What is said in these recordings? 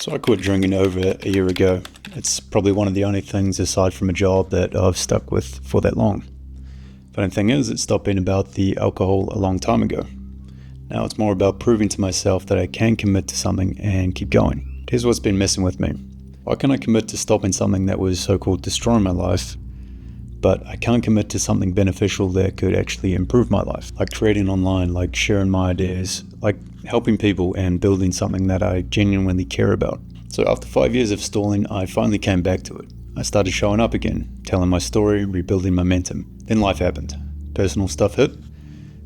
So I quit drinking over a year ago. It's probably one of the only things aside from a job that I've stuck with for that long. Funny thing is, it stopped being about the alcohol a long time ago. Now it's more about proving to myself that I can commit to something and keep going. Here's what's been messing with me. Why can I commit to stopping something that was so-called destroying my life, but I can't commit to something beneficial that could actually improve my life? Like creating online, like sharing my ideas, like helping people and building something that I genuinely care about. So after 5 years of stalling, I finally came back to it. I started showing up again, telling my story, rebuilding momentum. Then life happened. Personal stuff hit.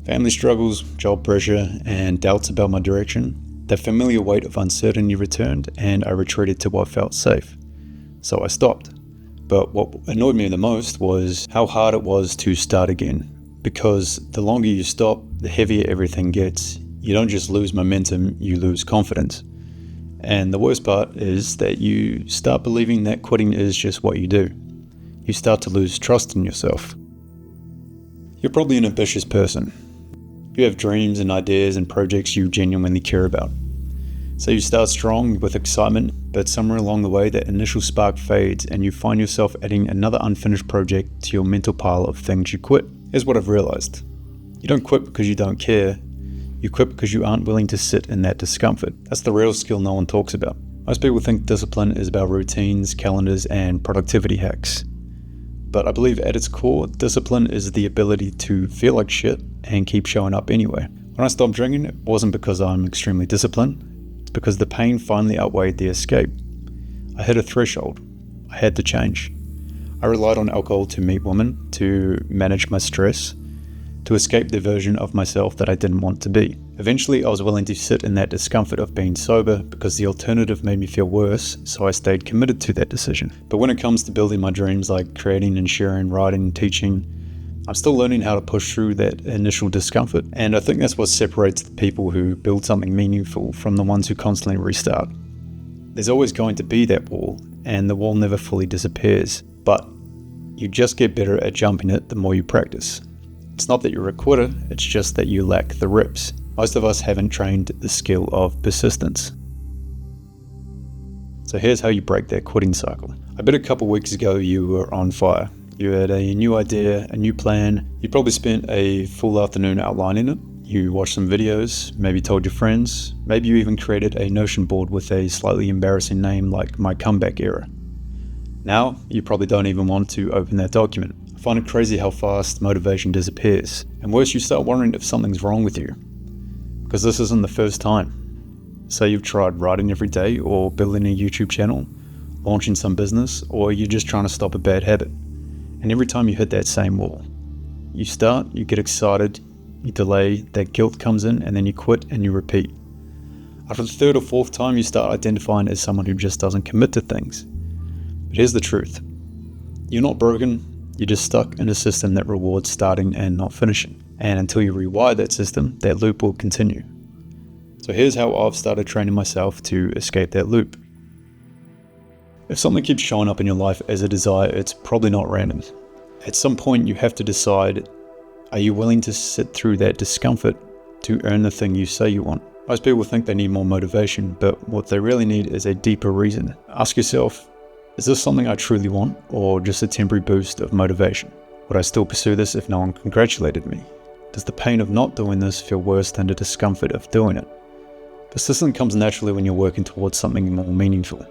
Family struggles, job pressure, and doubts about my direction. The familiar weight of uncertainty returned, and I retreated to what felt safe. So I stopped. But what annoyed me the most was how hard it was to start again. Because the longer you stop, the heavier everything gets. You don't just lose momentum, you lose confidence. And the worst part is that you start believing that quitting is just what you do. You start to lose trust in yourself. You're probably an ambitious person. You have dreams and ideas and projects you genuinely care about. So you start strong with excitement, but somewhere along the way that initial spark fades and you find yourself adding another unfinished project to your mental pile of things you quit. Here's what I've realized. You don't quit because you don't care. You quit because you aren't willing to sit in that discomfort. That's the real skill no one talks about. Most people think discipline is about routines, calendars, and productivity hacks. But I believe at its core, discipline is the ability to feel like shit and keep showing up anyway. When I stopped drinking, it wasn't because I'm extremely disciplined. It's because the pain finally outweighed the escape. I hit a threshold. I had to change. I relied on alcohol to meet women, to manage my stress, to escape the version of myself that I didn't want to be. Eventually, I was willing to sit in that discomfort of being sober because the alternative made me feel worse, so I stayed committed to that decision. But when it comes to building my dreams like creating and sharing, writing, teaching, I'm still learning how to push through that initial discomfort. And I think that's what separates the people who build something meaningful from the ones who constantly restart. There's always going to be that wall, and the wall never fully disappears, but you just get better at jumping it the more you practice. It's not that you're a quitter, it's just that you lack the reps. Most of us haven't trained the skill of persistence. So here's how you break that quitting cycle. I bet a couple weeks ago you were on fire. You had a new idea, a new plan. You probably spent a full afternoon outlining it. You watched some videos, maybe told your friends. Maybe you even created a Notion board with a slightly embarrassing name like My Comeback Era. Now, you probably don't even want to open that document. I find it crazy how fast motivation disappears. And worse, you start wondering if something's wrong with you. Because this isn't the first time. Say you've tried writing every day, or building a YouTube channel, launching some business, or you're just trying to stop a bad habit. And every time you hit that same wall, you start, you get excited, you delay, that guilt comes in, and then you quit and you repeat. After the third or fourth time, you start identifying as someone who just doesn't commit to things. But here's the truth. You're not broken. You're just stuck in a system that rewards starting and not finishing. And until you rewire that system, that loop will continue. So here's how I've started training myself to escape that loop. If something keeps showing up in your life as a desire, it's probably not random. At some point, you have to decide, are you willing to sit through that discomfort to earn the thing you say you want? Most people think they need more motivation, but what they really need is a deeper reason. Ask yourself, is this something I truly want, or just a temporary boost of motivation? Would I still pursue this if no one congratulated me? Does the pain of not doing this feel worse than the discomfort of doing it? Persistence comes naturally when you're working towards something more meaningful.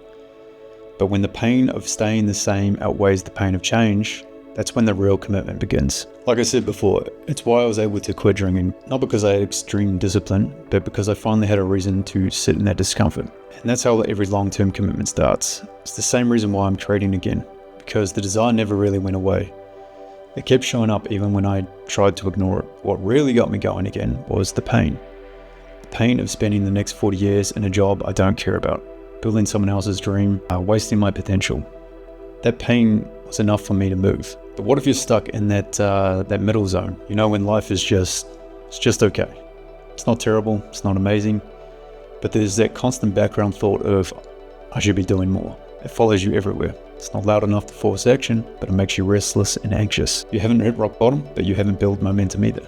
But when the pain of staying the same outweighs the pain of change, that's when the real commitment begins. Like I said before, it's why I was able to quit drinking, not because I had extreme discipline, but because I finally had a reason to sit in that discomfort. And that's how every long-term commitment starts. It's the same reason why I'm trading again, because the desire never really went away. It kept showing up even when I tried to ignore it. What really got me going again was the pain. The pain of spending the next 40 years in a job I don't care about, building someone else's dream, wasting my potential. That pain was enough for me to move. But what if you're stuck in that middle zone? You know, when life is just okay. It's not terrible, it's not amazing, but there's that constant background thought of, I should be doing more. It follows you everywhere. It's not loud enough to force action, but it makes you restless and anxious. You haven't hit rock bottom, but you haven't built momentum either.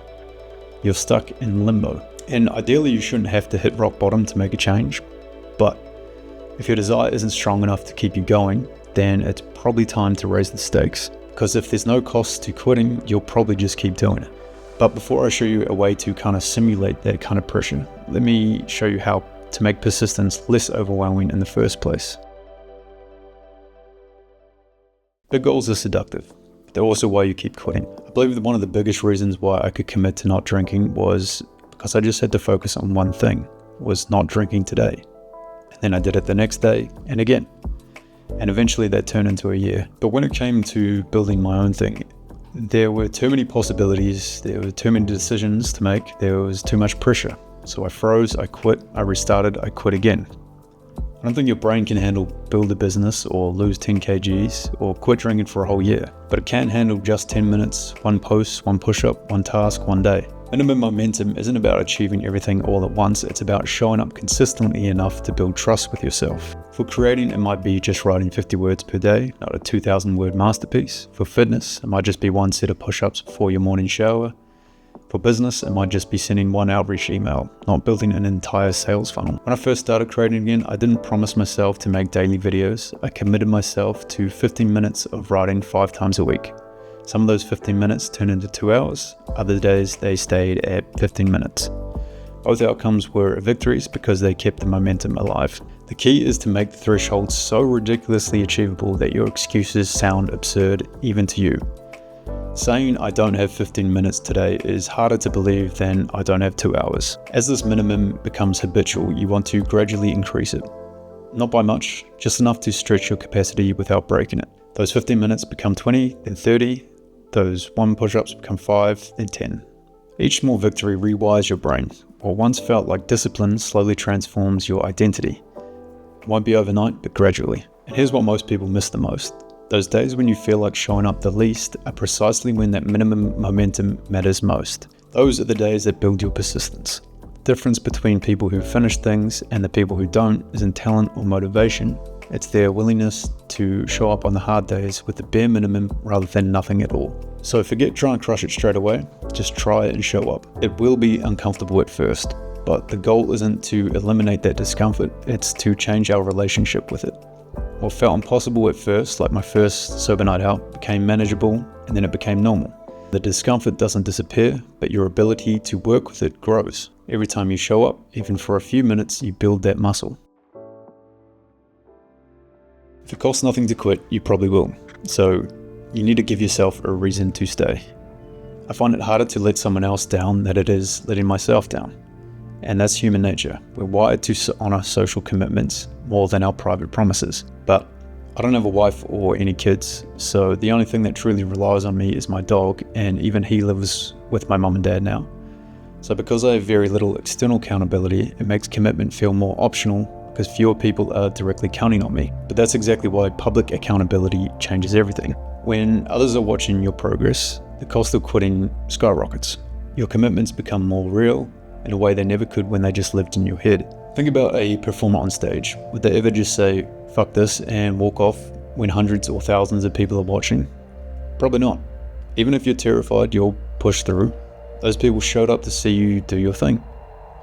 You're stuck in limbo. And ideally, you shouldn't have to hit rock bottom to make a change, but If your desire isn't strong enough to keep you going, then it's probably time to raise the stakes. Because if there's no cost to quitting, you'll probably just keep doing it. But before I show you a way to kind of simulate that kind of pressure, let me show you how to make persistence less overwhelming in the first place. Big goals are seductive. They're also why you keep quitting. I believe that one of the biggest reasons why I could commit to not drinking was because I just had to focus on one thing, was not drinking today. And then I did it the next day and again. And eventually that turned into a year. But when it came to building my own thing, there were too many possibilities, there were too many decisions to make, there was too much pressure. So I froze, I quit, I restarted, I quit again. I don't think your brain can handle build a business or lose 10 kgs or quit drinking for a whole year, but it can handle just 10 minutes, one post, one push-up, one task, one day. Minimum momentum isn't about achieving everything all at once, it's about showing up consistently enough to build trust with yourself. For creating, it might be just writing 50 words per day, not a 2,000 word masterpiece. For fitness, it might just be one set of push-ups before your morning shower. For business, it might just be sending one outreach email, not building an entire sales funnel. When I first started creating again, I didn't promise myself to make daily videos. I committed myself to 15 minutes of writing 5 times a week. Some of those 15 minutes turned into 2 hours. Other days they stayed at 15 minutes. Both outcomes were victories because they kept the momentum alive. The key is to make the threshold so ridiculously achievable that your excuses sound absurd even to you. Saying I don't have 15 minutes today is harder to believe than I don't have 2 hours. As this minimum becomes habitual, you want to gradually increase it. Not by much, just enough to stretch your capacity without breaking it. Those 15 minutes become 20, then 30. Those 1 push-ups become 5, then 10. Each small victory rewires your brain. What once felt like discipline slowly transforms your identity. It won't be overnight, but gradually. And here's what most people miss the most. Those days when you feel like showing up the least are precisely when that minimum momentum matters most. Those are the days that build your persistence. The difference between people who finish things and the people who don't isn't talent or motivation. It's their willingness to show up on the hard days with the bare minimum rather than nothing at all. So forget trying to crush it straight away, just try it and show up. It will be uncomfortable at first, but the goal isn't to eliminate that discomfort, it's to change our relationship with it. What felt impossible at first, like my first sober night out, became manageable and then it became normal. The discomfort doesn't disappear, but your ability to work with it grows. Every time you show up, even for a few minutes, you build that muscle. If it costs nothing to quit, you probably will. So you need to give yourself a reason to stay. I find it harder to let someone else down than it is letting myself down. And that's human nature. We're wired to honor social commitments more than our private promises. But I don't have a wife or any kids, so the only thing that truly relies on me is my dog, and even he lives with my mum and dad now. So because I have very little external accountability, it makes commitment feel more optional because fewer people are directly counting on me. But that's exactly why public accountability changes everything. When others are watching your progress, the cost of quitting skyrockets. Your commitments become more real in a way they never could when they just lived in your head. Think about a performer on stage. Would they ever just say, fuck this, and walk off when hundreds or thousands of people are watching? Probably not. Even if you're terrified, you'll push through. Those people showed up to see you do your thing.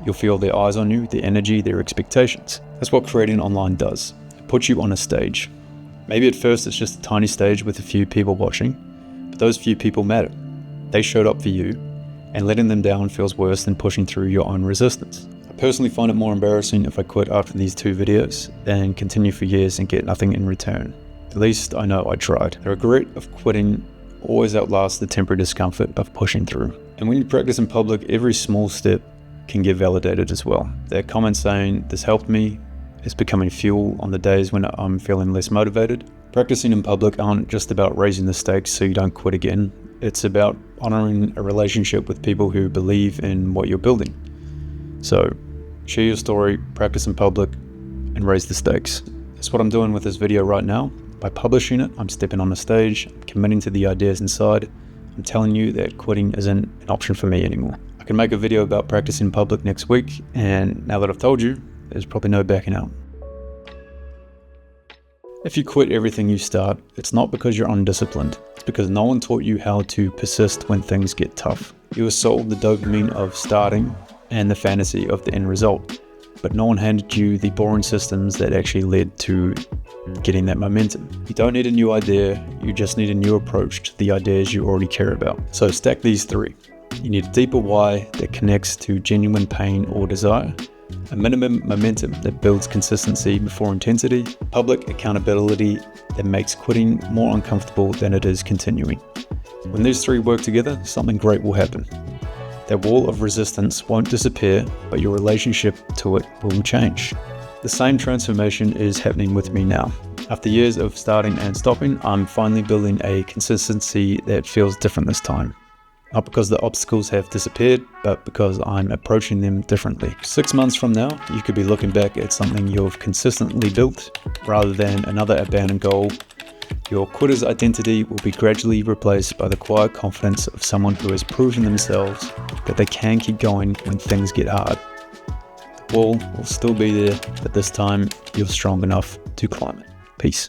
You'll feel their eyes on you, their energy, their expectations. That's what creating online does. It puts you on a stage. Maybe at first it's just a tiny stage with a few people watching, but those few people matter. They showed up for you, and letting them down feels worse than pushing through your own resistance. I personally find it more embarrassing if I quit after these 2 videos than continue for years and get nothing in return. At least I know I tried. The regret of quitting always outlasts the temporary discomfort of pushing through. And when you practice in public, every small step can get validated as well. That comment saying, this helped me, is becoming fuel on the days when I'm feeling less motivated. Practicing in public aren't just about raising the stakes so you don't quit again. It's about honoring a relationship with people who believe in what you're building. So share your story, practice in public, and raise the stakes. That's what I'm doing with this video right now. By publishing it, I'm stepping on the stage, I'm committing to the ideas inside. I'm telling you that quitting isn't an option for me anymore. I can make a video about practicing in public next week, and now that I've told you, there's probably no backing out. If you quit everything you start, it's not because you're undisciplined. It's because no one taught you how to persist when things get tough. You were sold the dopamine of starting and the fantasy of the end result. but no one handed you the boring systems that actually led to getting that momentum. You don't need a new idea, you just need a new approach to the ideas you already care about. So stack these three. You need a deeper why that connects to genuine pain or desire, a minimum momentum that builds consistency before intensity, public accountability that makes quitting more uncomfortable than it is continuing. When these three work together, something great will happen. That wall of resistance won't disappear, but your relationship to it will change. The same transformation is happening with me now. After years of starting and stopping, I'm finally building a consistency that feels different this time. Not because the obstacles have disappeared, but because I'm approaching them differently. 6 months from now, you could be looking back at something you've consistently built rather than another abandoned goal. Your quitter's identity will be gradually replaced by the quiet confidence of someone who has proven themselves that they can keep going when things get hard. The wall will still be there, but this time you're strong enough to climb it. Peace.